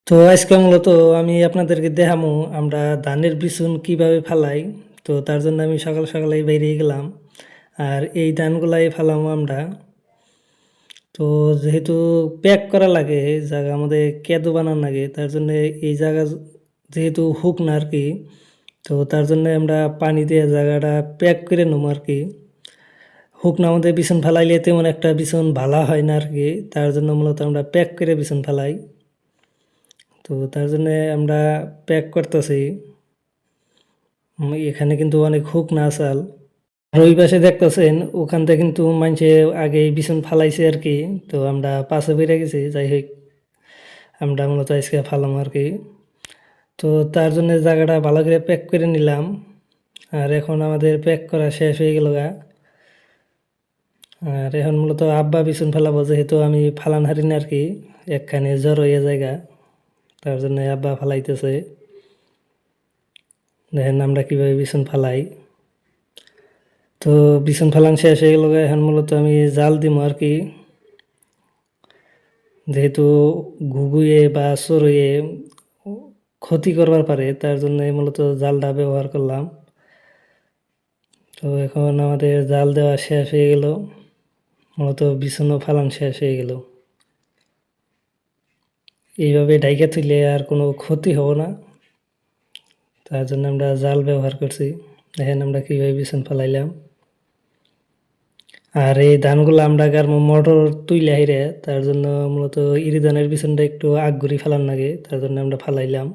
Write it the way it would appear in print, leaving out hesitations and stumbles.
তো আজকে মূলত আমি আপনাদেরকে দেখামু আমরা ধানের বিচুন কিভাবে ফালাই। তো তার জন্য আমি সকাল সকালেই বেরিয়ে গেলাম। আর এই ধানগুলাই ফালামু আমরা। তো যেহেতু প্যাক করা লাগে, জায়গা আমাদের কেদো বানানো লাগে, তার জন্য এই জায়গা যেহেতু হুক না আর কি, তো তার জন্য আমরা পানি দিয়ে জায়গাটা প্যাক করে নেবো আর কি। হুক না আমাদের বিছুন ফালাইলে তেমন একটা বিছুন ভালো হয় না আর কি, তার জন্য মূলত আমরা প্যাক করে বিছুন ফালাই। তো তার জন্যে আমরা প্যাক করতেছি। এখানে কিন্তু অনেক হুক না আসাল। আর ওই পাশে দেখতেছেন ওখান থেকে কিন্তু মানুষে আগে বিছুন ফালাইছে আর কি। তো আমরা পাশে বেড়ে গেছি, যাই হোক আমরা মূলত আজকে ফালাম আর কি। তো তার জন্য জায়গাটা ভালো করে প্যাক করে নিলাম। আর এখন আমাদের প্যাক করা শেষ হয়ে গেল গা। আর এখন মূলত আব্বা বিছুন ফেলাবো, যেহেতু আমি ফালান হারি না আর কি, একখানে জ্বর হয়ে জায়গা, তার জন্য আব্বা ফালাইতেছে। দেখেন আমরা কীভাবে বিছুন ফালাই। তো বিছুন ফালান শেষ হয়ে গেল, এখন মূলত আমি জাল দিব আর কি। যেহেতু ঘুঘুয়ে বা চড়ুয়ে ক্ষতি করবার পারে, তার জন্য মূলত জালটা ব্যবহার করলাম। তো এখন আমাদের জাল দেওয়া শেষ হয়ে গেল, মূলত বিছুনও ফালান শেষ হয়ে গেল। এইভাবে ঢাইকা তুললে আর কোনো ক্ষতি হবে না, তার জন্য আমরা জাল ব্যবহার করছি। দেখেন আমরা কীভাবে বিছুন ফালাইলাম। আর এই ধানগুলো আমরা গারমো মোটর তুইলে হাইরে, তার জন্য মূলত ইরি ধানের বিছুনটা একটু আগ ঘুরি ফেলান লাগে, তার জন্য আমরা ফালাইলাম।